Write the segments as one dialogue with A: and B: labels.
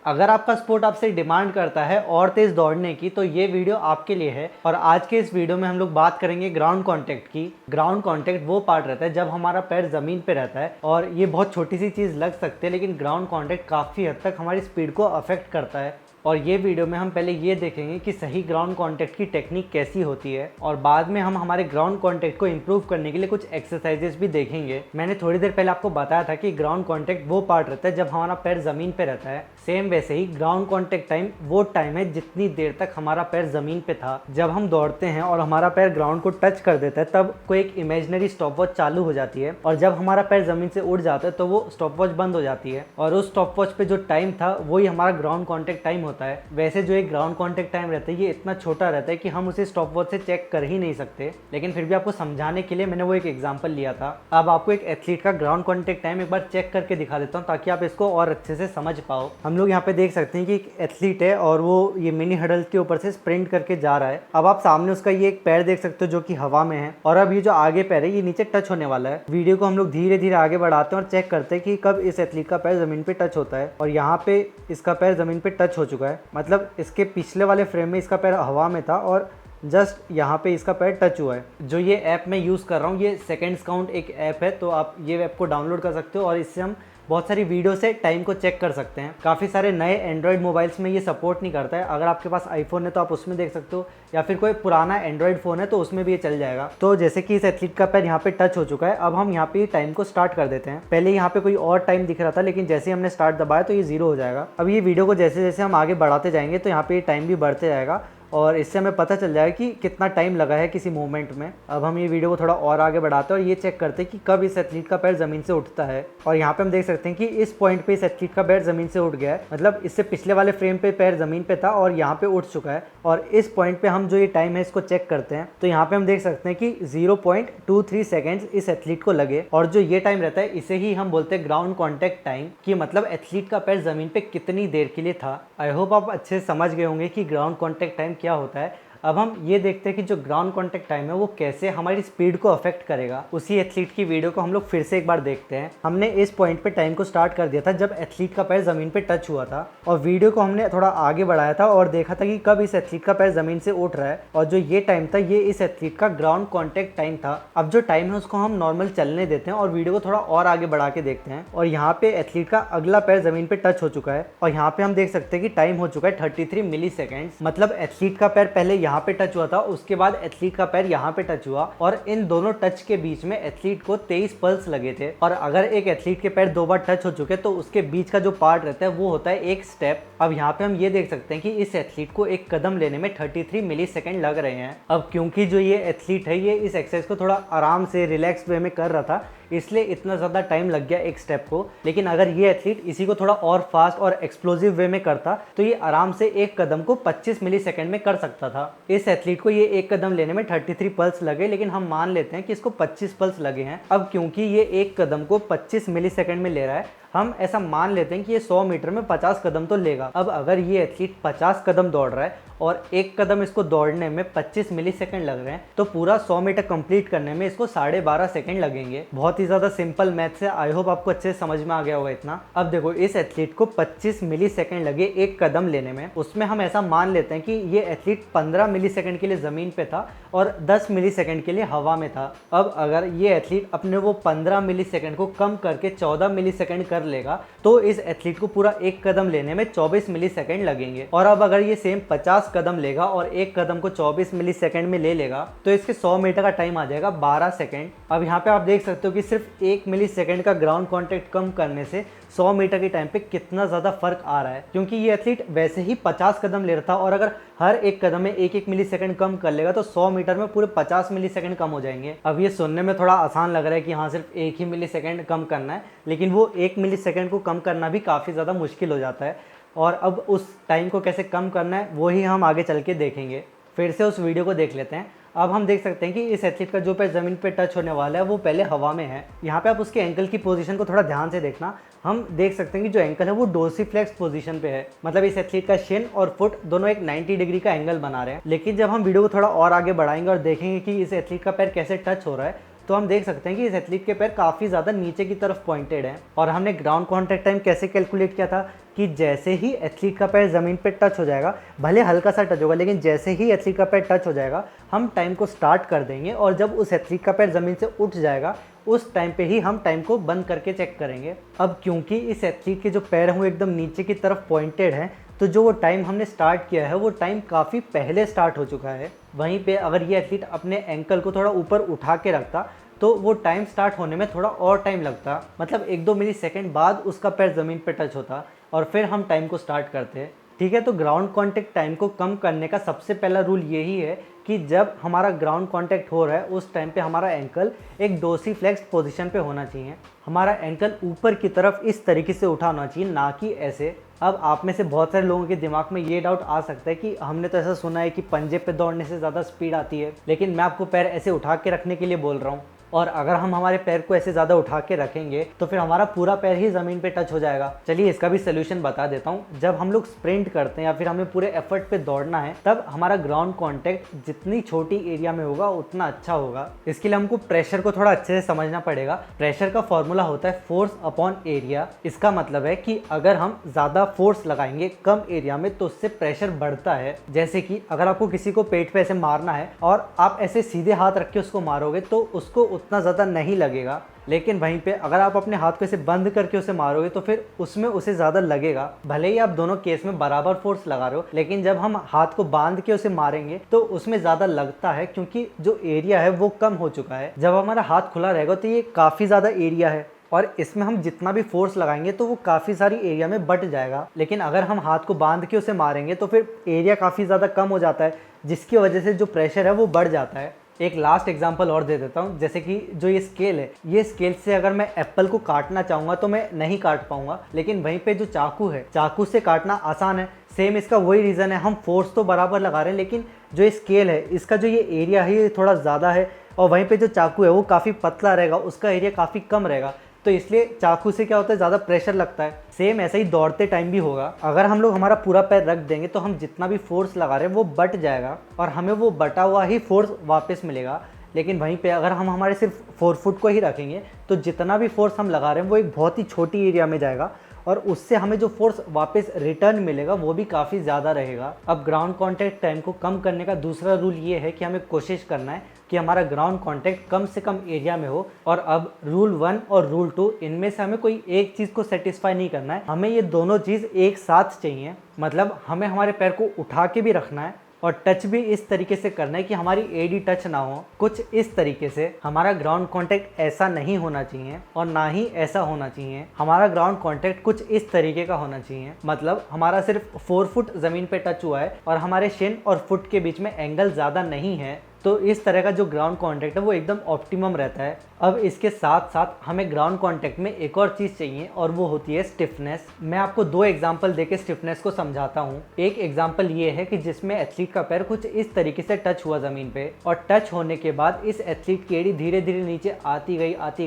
A: अगर आपका स्पोर्ट आपसे डिमांड करता है और तेज़ दौड़ने की तो ये वीडियो आपके लिए है। और आज के इस वीडियो में हम लोग बात करेंगे ग्राउंड कांटेक्ट की। ग्राउंड कांटेक्ट वो पार्ट रहता है जब हमारा पैर ज़मीन पे रहता है, और ये बहुत छोटी सी चीज़ लग सकती है लेकिन ग्राउंड कांटेक्ट काफ़ी हद तक हमारी स्पीड को अफेक्ट करता है। और ये वीडियो में हम पहले ये देखेंगे कि सही ग्राउंड कांटेक्ट की टेक्निक कैसी होती है, और बाद में हम हमारे ग्राउंड कांटेक्ट को इम्प्रूव करने के लिए कुछ एक्सरसाइजेस भी देखेंगे। मैंने थोड़ी देर पहले आपको बताया था कि ग्राउंड कांटेक्ट वो पार्ट रहता है जब हमारा पैर ज़मीन पे रहता है। सेम वैसे ही ग्राउंड कांटेक्ट टाइम वो टाइम है जितनी देर तक हमारा पैर ज़मीन पे था। जब हम दौड़ते हैं और हमारा पैर ग्राउंड को टच कर देता है तब कोई एक इमेजिनरी स्टॉपवॉच चालू हो जाती है, और जब हमारा पैर ज़मीन से उड़ जाता है तो वो स्टॉपवॉच बंद हो जाती है, और उस स्टॉपवॉच पे जो टाइम था वही हमारा ग्राउंड कांटेक्ट टाइम होता है। वैसे जो एक ग्राउंड कांटेक्ट टाइम रहता है ये इतना छोटा रहता है कि हम उसे स्टॉपवॉच से चेक कर ही नहीं सकते, लेकिन फिर भी आपको समझाने के लिए मैंने वो एक एग्जांपल लिया था। अब आपको एक एथलीट का ग्राउंड कांटेक्ट टाइम एक बार चेक करके दिखा देता हूँ ताकि आप इसको और अच्छे से समझ पाओ। हम लोग यहाँ पे देख सकते हैं कि एक एथलीट है और वो ये मिनी हडल के ऊपर से स्प्रिंट करके जा रहा है। अब आप सामने उसका ये एक पैर देख सकते हो जो कि हवा में है, और अब ये जो आगे पैर है ये नीचे टच होने वाला है। वीडियो को हम लोग धीरे धीरे आगे बढ़ाते हैं और चेक करते हैं कि कब इस एथलीट का पैर जमीन पे टच होता है। और यहाँ पे इसका पैर जमीन पे टच हो चुका है, मतलब इसके पिछले वाले फ्रेम में इसका पैर हवा में था और जस्ट यहाँ पे इसका पैर टच हुआ है। जो ये ऐप मैं यूज़ कर रहा हूँ ये सेकंड्स काउंट एक ऐप है, तो आप ये ऐप को डाउनलोड कर सकते हो और इससे हम बहुत सारी वीडियो से टाइम को चेक कर सकते हैं। काफ़ी सारे नए एंड्रॉयड मोबाइल्स में ये सपोर्ट नहीं करता है। अगर आपके पास आईफोन है तो आप उसमें देख सकते हो, या फिर कोई पुराना एंड्रॉयड फ़ोन है तो उसमें भी ये चल जाएगा। तो जैसे कि इस एथलीट का पैर यहाँ पे टच हो चुका है, अब हम यहाँ पे टाइम को स्टार्ट कर देते हैं। पहले यहाँ पे कोई और टाइम दिख रहा था लेकिन जैसे ही हमने स्टार्ट दबाया तो ये 0 हो जाएगा। अब ये वीडियो को जैसे जैसे हम आगे बढ़ाते जाएंगे तो यहाँ पे ये टाइम भी बढ़ते जाएगा और इससे हमें पता चल जाएगा कि कितना टाइम लगा है किसी मूवमेंट में। अब हम ये वीडियो को थोड़ा और आगे बढ़ाते हैं और ये चेक करते हैं कि कब इस एथलीट का पैर ज़मीन से उठता है। और यहाँ पे हम देख सकते हैं कि इस पॉइंट पे इस एथलीट का पैर ज़मीन से उठ गया है, मतलब इससे पिछले वाले फ्रेम पे पैर ज़मीन पे था और यहाँ पे उठ चुका है। और इस पॉइंट पे हम जो ये टाइम है इसको चेक करते हैं तो यहाँ पे हम देख सकते हैं कि 0.23 सेकेंड्स इस एथलीट को लगे, और जो ये टाइम रहता है इसे ही हम बोलते हैं ग्राउंड कॉन्टैक्ट टाइम, कि मतलब एथलीट का पैर ज़मीन पे कितनी देर के लिए था। आई होप आप अच्छे से समझ गए होंगे कि ग्राउंड कॉन्टैक्ट टाइम क्या होता है। अब हम ये देखते हैं कि जो ग्राउंड कॉन्टैक्ट टाइम है वो कैसे हमारी स्पीड को अफेक्ट करेगा। उसी एथलीट की वीडियो को हम लोग फिर से एक बार देखते हैं। हमने इस पॉइंट पे टाइम को स्टार्ट कर दिया था जब एथलीट का पैर ज़मीन पे टच हुआ था, और वीडियो को हमने थोड़ा आगे बढ़ाया था और देखा था कि कब इस एथलीट का पैर ज़मीन से उठ रहा है, और जो ये टाइम था ये इस एथलीट का ग्राउंड कॉन्टैक्ट टाइम था। अब जो टाइम है उसको हम नॉर्मल चलने देते हैं और वीडियो को थोड़ा और आगे बढ़ा के देखते हैं, और यहाँ पे एथलीट का अगला पैर ज़मीन पे टच हो चुका है और यहाँ पे हम देख सकते हैं कि टाइम हो चुका है 33 मिली सेकेंड्स। मतलब एथलीट का पैर पहले यहाँ पे टच हुआ था, उसके बाद एथलीट का पैर यहाँ पे टच हुआ, और इन दोनों टच के बीच में एथलीट को 23 पल्स लगे थे। और अगर एक एथलीट के पैर 2 बार टच हो चुके तो उसके बीच का जो पार्ट रहता है वो होता है एक स्टेप। अब यहाँ पे हम ये देख सकते हैं कि इस एथलीट को एक कदम लेने में 33 मिली सेकेंड लग रहे हैं। अब क्योंकि जो ये एथलीट है ये इस एक्सरसाइज को थोड़ा आराम से रिलैक्स वे में कर रहा था, इसलिए इतना ज़्यादा टाइम लग गया एक स्टेप को। लेकिन अगर ये एथलीट इसी को थोड़ा और फास्ट और एक्सप्लोसिव वे में करता तो ये आराम से एक कदम को 25 मिली सेकेंड में कर सकता था। इस एथलीट को ये एक कदम लेने में 33 पल्स लगे, लेकिन हम मान लेते हैं कि इसको 25 पल्स लगे हैं। अब क्योंकि ये एक कदम को 25 मिली सेकेंड में ले रहा है, हम ऐसा मान लेते हैं कि ये 100 मीटर में 50 कदम तो लेगा। अब अगर ये एथलीट 50 कदम दौड़ रहा है और एक कदम इसको दौड़ने में 25 मिली सेकेंड लग रहे हैं, तो पूरा 100 मीटर कंप्लीट करने में इसको 12.5 सेकेंड लगेंगे। बहुत ही ज़्यादा सिंपल मैथ है, आई होप आपको अच्छे से समझ में आ गया होगा इतना। अब देखो इस एथलीट को 25 मिली सेकेंड लगे एक कदम लेने में, उसमें हम ऐसा मान लेते हैं कि ये एथलीट 15 मिली सेकेंड के लिए ज़मीन पे था और 10 मिली सेकेंड के लिए हवा में था। अब अगर ये एथलीट अपने वो 15 मिली सेकेंड को कम करके 14 मिली सेकेंड कर लेगा तो इस एथलीट को पूरा एक कदम लेने में 24 मिली सेकेंड लगेंगे। और अब अगर ये सेम 50 कदम लेगा और एक कदम को 24 मिली सेकेंड में ले लेगा तो इसके 100 मीटर का टाइम आ जाएगा 12 सेकेंड। अब यहाँ पे आप देख सकते हो कि सिर्फ 1 मिली सेकेंड का ग्राउंड कॉन्टैक्ट कम करने से 100 मीटर के टाइम पे कितना ज़्यादा फर्क आ रहा है, क्योंकि ये एथलीट वैसे ही 50 कदम ले रहा था और अगर हर एक कदम में 1-1 मिली सेकेंड कम कर लेगा तो 100 मीटर में पूरे 50 मिली सेकेंड कम हो जाएंगे। अब ये सुनने में थोड़ा आसान लग रहा है कि हाँ सिर्फ 1 ही मिली सेकेंड कम करना है, लेकिन वो 1 मिली सेकेंड को कम करना भी काफ़ी ज़्यादा मुश्किल हो जाता है। और अब उस टाइम को कैसे कम करना है वो ही हम आगे चल के देखेंगे। फिर से उस वीडियो को देख लेते हैं। अब हम देख सकते हैं कि इस एथलीट का जो पैर ज़मीन पे टच होने वाला है वो पहले हवा में है। यहाँ पे आप उसके एंकल की पोजीशन को थोड़ा ध्यान से देखना। हम देख सकते हैं कि जो एंकल है वो डोर्सीफ्लेक्स पोजीशन पे है, मतलब इस एथलीट का शिन और फुट दोनों एक 90 डिग्री का एंगल बना रहे हैं। लेकिन जब हम वीडियो को थोड़ा और आगे बढ़ाएंगे और देखेंगे कि इस एथलीट का पैर कैसे टच हो रहा है तो हम देख सकते हैं कि इस एथलीट के पैर काफ़ी ज़्यादा नीचे की तरफ पॉइंटेड हैं। और हमने ग्राउंड कॉन्टैक्ट टाइम कैसे कैलकुलेट किया था, कि जैसे ही एथलीट का पैर ज़मीन पे टच हो जाएगा, भले हल्का सा टच होगा, लेकिन जैसे ही एथलीट का पैर टच हो जाएगा हम टाइम को स्टार्ट कर देंगे, और जब उस एथलीट का पैर ज़मीन से उठ जाएगा उस टाइम पे ही हम टाइम को बंद करके चेक करेंगे। अब क्योंकि इस एथलीट के जो पैर हैं वो एकदम नीचे की तरफ पॉइंटेड हैं, तो जो वो टाइम हमने स्टार्ट किया है वो टाइम काफ़ी पहले स्टार्ट हो चुका है। वहीं पे अगर ये एथलीट अपने एंकल को थोड़ा ऊपर उठा के रखता तो वो टाइम स्टार्ट होने में थोड़ा और टाइम लगता, मतलब 1-2 मिली सेकेंड बाद उसका पैर ज़मीन पे टच होता और फिर हम टाइम को स्टार्ट करते। ठीक है, तो ग्राउंड कॉन्टैक्ट टाइम को कम करने का सबसे पहला रूल यही है कि जब हमारा ग्राउंड कांटेक्ट हो रहा है उस टाइम पे हमारा एंकल एक डोर्सीफ्लेक्स्ड पोजीशन पे होना चाहिए। हमारा एंकल ऊपर की तरफ इस तरीके से उठा होना चाहिए, ना कि ऐसे। अब आप में से बहुत सारे लोगों के दिमाग में ये डाउट आ सकता है कि हमने तो ऐसा सुना है कि पंजे पे दौड़ने से ज़्यादा स्पीड आती है, लेकिन मैं आपको पैर ऐसे उठा के रखने के लिए बोल रहा हूँ। और अगर हम हमारे पैर को ऐसे ज़्यादा उठा के रखेंगे तो फिर हमारा पूरा पैर ही ज़मीन पे टच हो जाएगा। चलिए इसका भी सोल्यूशन बता देता हूँ। जब हम लोग स्प्रिंट करते हैं या फिर हमें पूरे एफर्ट पे दौड़ना है, तब हमारा ग्राउंड कांटेक्ट जितनी छोटी एरिया में होगा उतना अच्छा होगा। इसके लिए हमको प्रेशर को थोड़ा अच्छे से समझना पड़ेगा। प्रेशर का फॉर्मूला होता है फोर्स अपॉन एरिया। इसका मतलब है कि अगर हम ज़्यादा फोर्स लगाएंगे कम एरिया में तो उससे प्रेशर बढ़ता है। जैसे कि अगर आपको किसी को पेट पे ऐसे मारना है और आप ऐसे सीधे हाथ रख के उसको मारोगे तो उसको उतना ज़्यादा नहीं लगेगा, लेकिन वहीं पे अगर आप अपने हाथ को ऐसे बंद करके उसे मारोगे तो फिर उसमें उसे ज़्यादा लगेगा। भले ही आप दोनों केस में बराबर फोर्स लगा रहे हो, लेकिन जब हम हाथ को बांध के उसे मारेंगे तो उसमें ज़्यादा लगता है, क्योंकि जो एरिया है वो कम हो चुका है। जब हमारा हाथ खुला रहेगा तो ये काफ़ी ज़्यादा एरिया है और इसमें हम जितना भी फोर्स लगाएंगे तो वो काफ़ी सारी एरिया में बट जाएगा। लेकिन अगर हम हाथ को बांध के उसे मारेंगे तो फिर एरिया काफ़ी ज़्यादा कम हो जाता है, जिसकी वजह से जो प्रेशर है वो बढ़ जाता है। एक लास्ट एग्जांपल और दे देता हूँ। जैसे कि जो ये स्केल है, ये स्केल से अगर मैं एप्पल को काटना चाहूँगा तो मैं नहीं काट पाऊँगा, लेकिन वहीं पे जो चाकू है, चाकू से काटना आसान है। सेम इसका वही रीज़न है, हम फोर्स तो बराबर लगा रहे हैं, लेकिन जो स्केल है इसका जो ये एरिया है ये थोड़ा ज़्यादा है, और वहीं पे जो चाकू है वो काफ़ी पतला रहेगा, उसका एरिया काफ़ी कम रहेगा, तो इसलिए चाकू से क्या होता है, ज़्यादा प्रेशर लगता है। सेम ऐसा ही दौड़ते टाइम भी होगा। अगर हम लोग हमारा पूरा पैर रख देंगे तो हम जितना भी फोर्स लगा रहे हैं वो बट जाएगा और हमें वो बटा हुआ ही फोर्स वापस मिलेगा। लेकिन वहीं पे अगर हम हमारे सिर्फ 4 फुट को ही रखेंगे तो जितना भी फोर्स हम लगा रहे हैं वो एक बहुत ही छोटी एरिया में जाएगा और उससे हमें जो फोर्स वापस रिटर्न मिलेगा वो भी काफ़ी ज़्यादा रहेगा। अब ग्राउंड कांटेक्ट टाइम को कम करने का दूसरा रूल ये है कि हमें कोशिश करना है कि हमारा ग्राउंड कांटेक्ट कम से कम एरिया में हो। और अब रूल 1 और रूल 2, इनमें से हमें कोई एक चीज़ को सेटिस्फाई नहीं करना है, हमें ये दोनों चीज़ एक साथ चाहिए। मतलब हमें हमारे पैर को उठा के भी रखना है और टच भी इस तरीके से करना है कि हमारी एडी टच ना हो, कुछ इस तरीके से। हमारा ग्राउंड कांटेक्ट ऐसा नहीं होना चाहिए और ना ही ऐसा होना चाहिए। हमारा ग्राउंड कांटेक्ट कुछ इस तरीके का होना चाहिए, मतलब हमारा सिर्फ 4 फुट ज़मीन पे टच हुआ है और हमारे शिन और फुट के बीच में एंगल ज़्यादा नहीं है, तो इस तरह का जो ग्राउंड कांटेक्ट है वो एकदम ऑप्टिमम रहता है। अब इसके साथ साथ हमें ग्राउंड कांटेक्ट में एक और चीज़ चाहिए और वो होती है स्टिफनेस। मैं आपको 2 एग्जांपल देके स्टिफनेस को समझाता हूँ। एक एग्जांपल ये है कि जिसमें एथलीट का पैर कुछ इस तरीके से टच हुआ ज़मीन पे और टच होने के बाद इस एथलीट की एड़ी धीरे धीरे नीचे आती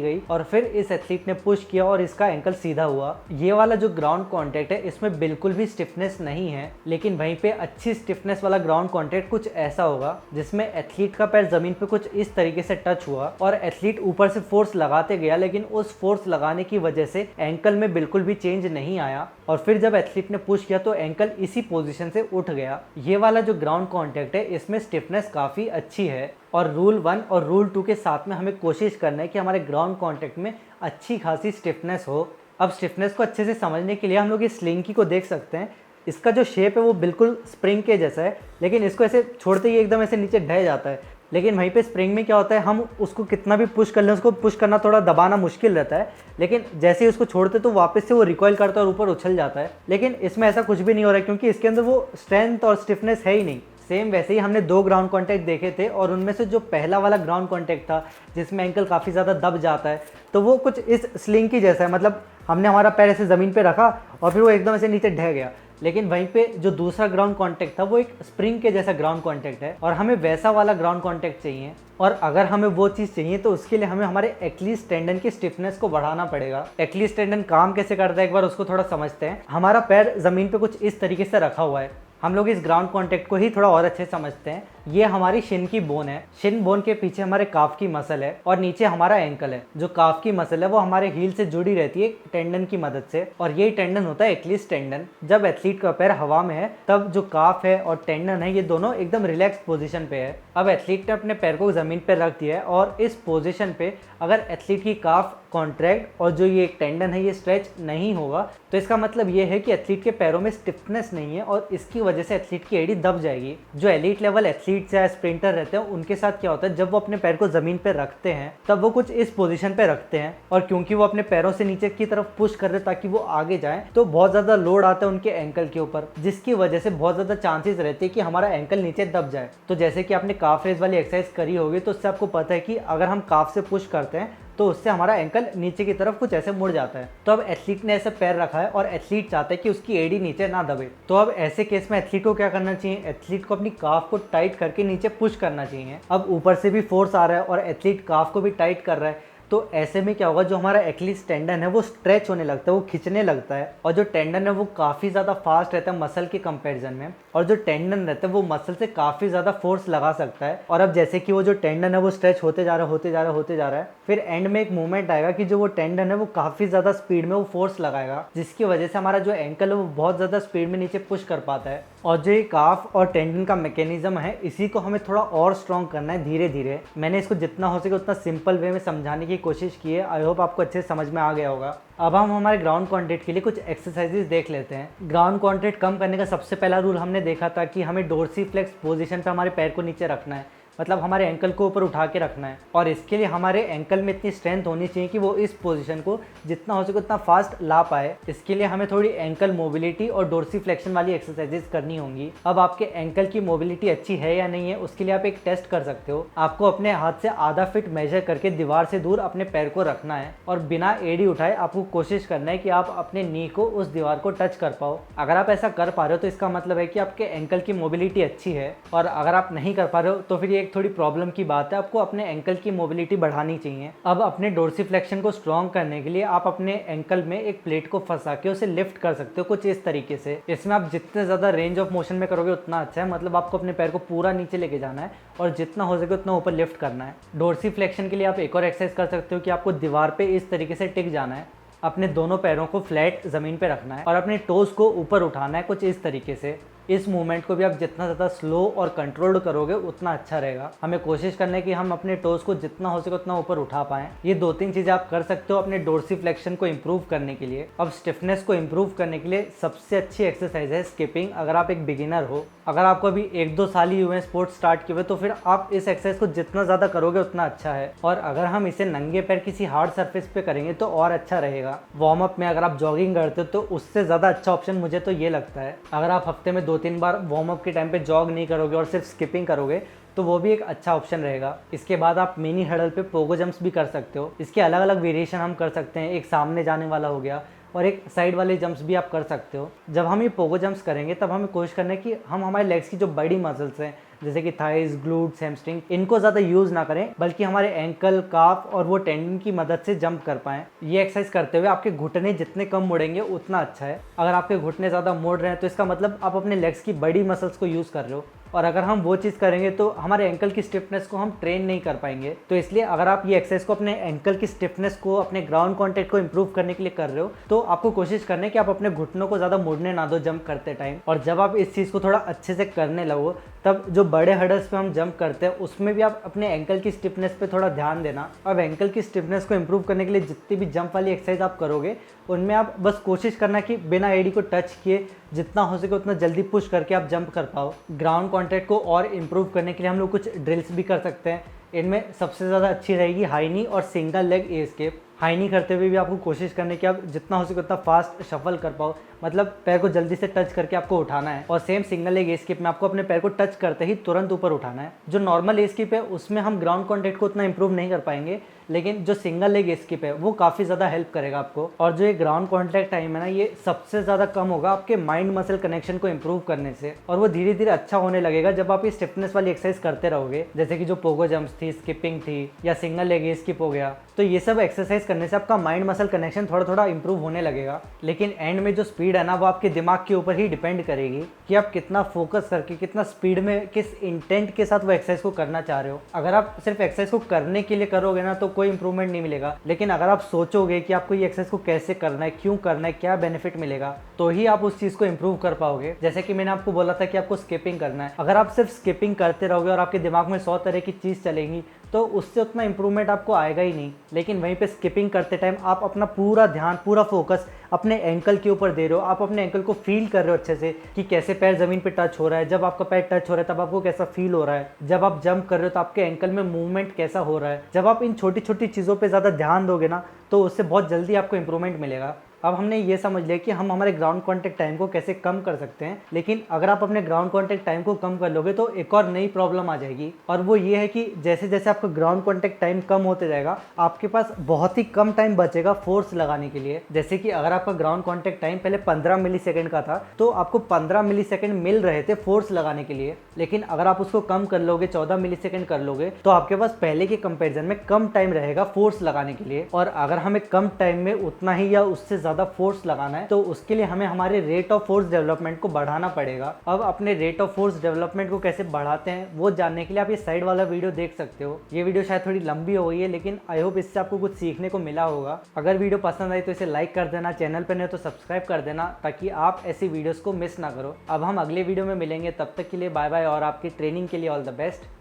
A: गई और फिर इस एथलीट ने पुश किया और इसका एंकल सीधा हुआ। ये वाला जो ग्राउंड कांटेक्ट है इसमें बिल्कुल भी स्टिफनेस नहीं है, लेकिन वहीं पे अच्छी स्टिफनेस वाला ग्राउंड कांटेक्ट कुछ ऐसा होगा जिसमें एथलीट का पैर जमीन पे कुछ इस तरीके से टच हुआ और एथलीट ऊपर से फोर्स लगाते गया, लेकिन उस फोर्स लगाने की वजह से एंकल में बिल्कुल भी चेंज नहीं आया और फिर जब एथलीट ने पुश किया तो एंकल इसी पोजीशन से उठ गया। ये वाला जो ग्राउंड कांटेक्ट है इसमें स्टिफनेस काफ़ी अच्छी है और रूल 1 और रूल 2 के साथ में हमें कोशिश करना है कि हमारे ग्राउंड कांटेक्ट में अच्छी खासी स्टिफनेस हो। अब स्टिफनेस को अच्छे से समझने के लिए हम लोग इस स्लिंकी को देख सकते हैं। इसका जो शेप है वो बिल्कुल स्प्रिंग के जैसा है, लेकिन इसको ऐसे छोड़ते ही एकदम ऐसे नीचे ढह जाता है। लेकिन वहीं पे स्प्रिंग में क्या होता है, हम उसको कितना भी पुश कर लें, उसको पुश करना थोड़ा दबाना मुश्किल रहता है, लेकिन जैसे ही उसको छोड़ते तो वापस से वो रिकॉइल करता है और ऊपर उछल जाता है। लेकिन इसमें ऐसा कुछ भी नहीं हो रहा है क्योंकि इसके अंदर वो स्ट्रेंथ और स्टिफनेस है ही नहीं। सेम वैसे ही हमने 2 ग्राउंड कांटेक्ट देखे थे और उनमें से जो पहला वाला ग्राउंड कांटेक्ट था जिसमें एंकल काफ़ी ज़्यादा दब जाता है, तो वो कुछ इस स्लिंग की जैसा है। मतलब हमने हमारा पैर ऐसे ज़मीन पे रखा और फिर वो एकदम ऐसे नीचे ढह गया। लेकिन वहीं पे जो दूसरा ग्राउंड कांटेक्ट था वो एक स्प्रिंग के जैसा ग्राउंड कांटेक्ट है और हमें वैसा वाला ग्राउंड कांटेक्ट चाहिए। और अगर हमें वो चीज़ चाहिए तो उसके लिए हमें हमारे एक्लीस टेंडन की स्टिफनेस को बढ़ाना पड़ेगा। एक्लीस टेंडन काम कैसे करता है एक बार उसको थोड़ा समझते हैं। हमारा पैर ज़मीन पे कुछ इस तरीके से रखा हुआ है। हम लोग इस ग्राउंड कांटेक्ट को ही थोड़ा और अच्छे समझते हैं। ये हमारी शिन की बोन है। शिन बोन के पीछे हमारे काफ की मसल है और नीचे हमारा एंकल है। जो काफ की मसल है वो हमारे हील से जुड़ी रहती है टेंडन की मदद से, और ये टेंडन होता है एक्लिस टेंडन। जब एथलीट का पैर हवा में है तब जो काफ है और टेंडन है ये दोनों एकदम रिलैक्स पोजीशन पे है। अब एथलीट ने अपने पैर को जमीन पे रख दिया है और इस पोजीशन पे अगर एथलीट की काफ कॉन्ट्रैक्ट और जो ये टेंडन है ये स्ट्रेच नहीं होगा तो इसका मतलब ये है कि एथलीट के पैरों में स्टिफनेस नहीं है और इसकी वजह से एथलीट की एड़ी दब जाएगी। जो एलीट लेवल एथलीट्स या स्प्रिंटर रहते हैं उनके साथ क्या होता है, जब वो अपने पैर को जमीन पे रखते हैं तब वो कुछ इस पोजीशन पे रखते हैं, और क्योंकि वो अपने पैरों से नीचे की तरफ पुश कर रहे हैं ताकि वो आगे जाए, तो बहुत ज्यादा लोड आता है उनके एंकल के ऊपर, जिसकी वजह से बहुत ज्यादा चांसेस रहते हैं कि हमारा एंकल नीचे दब जाए। तो जैसे कि आपने काफ रेज वाली एक्सरसाइज करी होगी तो उससे आपको पता है कि अगर हम काफ से पुश करते हैं तो उससे हमारा एंकल नीचे की तरफ कुछ ऐसे मुड़ जाता है। तो अब एथलीट ने ऐसे पैर रखा है और एथलीट चाहता है कि उसकी एड़ी नीचे ना दबे, तो अब ऐसे केस में एथलीट को क्या करना चाहिए, एथलीट को अपनी काफ को टाइट करके नीचे पुश करना चाहिए। अब ऊपर से भी फोर्स आ रहा है और एथलीट काफ को भी टाइट कर रहा है, तो ऐसे में क्या होगा, जो हमारा एक्लिस टेंडन है वो स्ट्रेच होने लगता है, वो खिंचने लगता है, और जो टेंडन है वो काफ़ी ज़्यादा फास्ट रहता है मसल के कंपैरिजन में, और जो टेंडन रहता है वो मसल से काफ़ी ज़्यादा फोर्स लगा सकता है। और अब जैसे कि वो जो टेंडन है वो स्ट्रेच होते जा रहा है, फिर एंड में एक मूवमेंट आएगा कि जो वो टेंडन है वो काफ़ी ज़्यादा स्पीड में वो फोर्स लगाएगा, जिसकी वजह से हमारा जो एंकल है वो बहुत ज़्यादा स्पीड में नीचे पुश कर पाता है। और जो ये काफ और टेंडन का मैकेनिज्म है इसी को हमें थोड़ा और स्ट्रॉन्ग करना है धीरे धीरे। मैंने इसको जितना हो सके उतना सिंपल वे में समझाने की कोशिश की है। आई होप आपको अच्छे से समझ में आ गया होगा। अब हम हमारे ग्राउंड कॉन्टैक्ट के लिए कुछ एक्सरसाइजेज देख लेते हैं। ग्राउंड कॉन्टैक्ट कम करने का सबसे पहला रूल हमने देखा था कि हमें डोर्सीफ्लेक्स पोजीशन पे हमारे पैर को नीचे रखना है, मतलब हमारे एंकल को ऊपर उठा के रखना है, और इसके लिए हमारे एंकल में इतनी स्ट्रेंथ होनी चाहिए कि वो इस पोजीशन को जितना हो सके उतना फास्ट ला पाए। इसके लिए हमें थोड़ी एंकल मोबिलिटी और डोर्सीफ्लेक्शन वाली एक्सरसाइजेस करनी होंगी। अब आपके एंकल की मोबिलिटी अच्छी है या नहीं है उसके लिए आप एक टेस्ट कर सकते हो। आपको अपने हाथ से आधा फीट मेजर करके दीवार से दूर अपने पैर को रखना है और बिना एड़ी उठाए आपको कोशिश करना है कि आप अपने नी को उस दीवार को टच कर पाओ। अगर आप ऐसा कर पा रहे हो तो इसका मतलब है कि आपके एंकल की मोबिलिटी अच्छी है, और अगर आप नहीं कर पा रहे हो तो फिर ये एक थोड़ी प्रॉब्लम की बात है, आपको अपने एंकल की मोबिलिटी बढ़ानी चाहिए। अब अपने डोर्सीफ्लेक्शन को स्ट्रॉन्ग करने के लिए आप अपने एंकल में एक प्लेट को फंसा के उसे लिफ्ट कर सकते हो कुछ इस तरीके से। इसमें आप जितने ज़्यादा रेंज ऑफ मोशन में करोगे उतना अच्छा है, मतलब आपको अपने पैर को पूरा नीचे लेके जाना है और जितना हो सके उतना ऊपर लिफ्ट करना है। डोर्सीफ्लेक्शन के लिए आप एक और एक्सरसाइज कर सकते हो कि आपको दीवार पे इस तरीके से टिक जाना है, अपने दोनों पैरों को फ्लैट ज़मीन पे रखना है और अपने टोज को ऊपर उठाना है कुछ इस तरीके से। इस मूवमेंट को भी आप जितना ज़्यादा स्लो और कंट्रोल्ड करोगे उतना अच्छा रहेगा। हमें कोशिश करना है कि हम अपने टोज को जितना हो सके उतना ऊपर उठा पाएं। ये 2-3 चीज़ें आप कर सकते हो अपने डोर्सीफ्लेक्शन को इम्प्रूव करने के लिए। अब स्टिफनेस को इम्प्रूव करने के लिए सबसे अच्छी एक्सरसाइज है स्किपिंग। अगर आप एक बिगिनर हो, अगर आपको अभी 1-2 साल ही हुए स्पोर्ट स्टार्ट किए हुए, तो फिर आप इस एक्सरसाइज को जितना ज़्यादा करोगे उतना अच्छा है। और अगर हम इसे नंगे पैर किसी हार्ड सरफेस पे करेंगे तो और अच्छा रहेगा। वार्म अप में अगर आप जॉगिंग करते हो तो उससे ज़्यादा अच्छा ऑप्शन मुझे तो ये लगता है। अगर आप हफ्ते में 2-3 बार वार्म अप के टाइम पे जॉग नहीं करोगे और सिर्फ स्किपिंग करोगे तो वो भी एक अच्छा ऑप्शन रहेगा। इसके बाद आप मिनी हडल पे पोगो जंप्स भी कर सकते हो। इसके अलग अलग वेरिएशन हम कर सकते हैं, एक सामने जाने वाला हो गया और एक साइड वाले जंप्स भी आप कर सकते हो। जब हम ये पोगो जंप्स करेंगे तब हमें कोशिश करना है कि हम हमारे लेग्स की जो बड़ी मसल्स हैं जैसे कि थाइज, ग्लूट्स, हैमस्ट्रिंग, इनको ज़्यादा यूज़ ना करें, बल्कि हमारे एंकल, काफ और वो टेंडन की मदद से जंप कर पाएँ। ये एक्सरसाइज करते हुए आपके घुटने जितने कम मुड़ेंगे उतना अच्छा है। अगर आपके घुटने ज़्यादा मुड़ रहे हैं तो इसका मतलब आप अपने लेग्स की बड़ी मसल्स को यूज़ कर रहे हो, और अगर हम वो चीज़ करेंगे तो हमारे एंकल की स्टिफनेस को हम ट्रेन नहीं कर पाएंगे। तो इसलिए अगर आप ये एक्सरसाइज को अपने एंकल की स्टिफनेस को, अपने ग्राउंड कॉन्टैक्ट को इंप्रूव करने के लिए कर रहे हो, तो आपको कोशिश करना है कि आप अपने घुटनों को ज़्यादा मुड़ने ना दो जंप करते टाइम। और जब आप इस चीज़ को थोड़ा अच्छे से करने लगो तब जो बड़े हर्डल्स पे हम जंप करते हैं उसमें भी आप अपने एंकल की स्टिफनेस पे थोड़ा ध्यान देना। अब एंकल की स्टिफनेस को इंप्रूव करने के लिए जितनी भी जंप वाली एक्सरसाइज आप करोगे उनमें आप बस कोशिश करना कि बिना एडी को टच किए जितना हो सके उतना जल्दी पुश करके आप जंप कर पाओ। ग्राउंड कॉन्टैक्ट को और इम्प्रूव करने के लिए हम लोग कुछ ड्रिल्स भी कर सकते हैं। इनमें सबसे ज़्यादा अच्छी रहेगी हाई नी और सिंगल लेग ए एस्केप। हाई नी करते हुए भी आपको कोशिश करने की आप जितना हो सके उतना फास्ट शफल कर पाओ, मतलब पैर को जल्दी से टच करके आपको उठाना है। और सेम सिंगल लेग ए एस्केप में आपको अपने पैर को टच करते ही तुरंत ऊपर उठाना है। जो नॉर्मल ए एस्केप है उसमें हम ग्राउंड कॉन्टैक्ट को उतना इंप्रूव नहीं कर पाएंगे, लेकिन जो सिंगल लेग एस्केप है वो काफ़ी ज़्यादा हेल्प करेगा आपको। और जो ये ग्राउंड कॉन्टैक्ट टाइम है ना, ये सबसे ज़्यादा कम होगा आपके माइंड मसल कनेक्शन को इंप्रूव करने से, और वो धीरे धीरे अच्छा होने लगेगा जब आप ये स्टिफनेस वाली एक्सरसाइज करते रहोगे। जैसे कि जो पोगो जंप्स थी, स्किपिंग थी या सिंगल लेग एस्केप हो गया, तो ये सब एक्सरसाइज करने से आपका माइंड मसल कनेक्शन थोड़ा थोड़ा इंप्रूव होने लगेगा। लेकिन एंड में जो स्पीड स्पीड है ना वो आपके दिमाग के ऊपर ही डिपेंड करेगी कि आप कितना फोकस करके, कितना स्पीड में, किस इंटेंट के साथ वो एक्सरसाइज को करना चाह रहे हो। अगर आप सिर्फ एक्सरसाइज को करने के लिए करोगे ना तो कोई इंप्रूवमेंट नहीं मिलेगा, लेकिन अगर आप सोचोगे कि आपको ये एक्सरसाइज को कैसे करना है, क्यों करना है, क्या बेनिफिट मिलेगा, तो ही आप उस चीज़ को इंप्रूव कर पाओगे। जैसे कि मैंने आपको बोला था कि आपको स्किपिंग करना है, अगर आप सिर्फ स्किपिंग करते रहोगे और आपके दिमाग में 100 तरह की चीज़ चलेंगी तो उससे उतना इंप्रूवमेंट आपको आएगा ही नहीं। लेकिन वहीं पे स्किपिंग करते टाइम आप अपना पूरा ध्यान, पूरा फोकस अपने एंकल के ऊपर दे रहे हो। आप अपने एंकल को फील कर रहे हो अच्छे से कि कैसे पैर ज़मीन पे टच हो रहा है। जब आपका पैर टच हो रहा है तब आपको कैसा फील हो रहा है। जब आप जंप कर रहे हो तो आपके एंकल में मूवमेंट कैसा हो रहा है। जब आप इन छोटी छोटी चीज़ों पर ज़्यादा ध्यान दोगे ना तो उससे बहुत जल्दी आपको इंप्रूवमेंट मिलेगा। अब हमने ये समझ लिया कि हम हमारे ग्राउंड कॉन्टैक्ट टाइम को कैसे कम कर सकते हैं, लेकिन अगर आप अपने ग्राउंड कॉन्टैक्ट टाइम को कम कर लोगे तो एक और नई प्रॉब्लम आ जाएगी, और वो ये है कि जैसे जैसे आपका ग्राउंड कॉन्टैक्ट टाइम कम होते जाएगा आपके पास बहुत ही कम टाइम बचेगा फोर्स लगाने के लिए। जैसे कि अगर आपका ग्राउंड कॉन्टैक्ट टाइम पहले 15 मिलीसेकंड का था तो आपको 15 मिलीसेकंड मिल रहे थे फोर्स लगाने के लिए, लेकिन अगर आप उसको कम कर लोगे, 14 मिलीसेकंड कर लोगे, तो आपके पास पहले के कंपेरिजन में कम टाइम रहेगा फोर्स लगाने के लिए। और अगर हमें कम टाइम में उतना ही या उससे ज़्यादा फोर्स लगाना है तो उसके लिए हमें हमारे रेट ऑफ फोर्स डेवलपमेंट को बढ़ाना पड़ेगा। अब अपने रेट ऑफ फोर्स डेवलपमेंट को कैसे बढ़ाते हैं वो जानने के लिए आप ये साइड वाला वीडियो देख सकते हो। ये वीडियो शायद थोड़ी लंबी हो गई है, लेकिन आई होप इससे आपको कुछ सीखने को मिला होगा। अगर वीडियो पसंद आई तो इसे लाइक कर देना, चैनल पर नहीं तो सब्सक्राइब कर देना ताकि आप ऐसी वीडियोस को मिस ना करो। अब हम अगले वीडियो में मिलेंगे, तब तक के लिए बाय बाय और आपकी ट्रेनिंग के लिए ऑल द बेस्ट।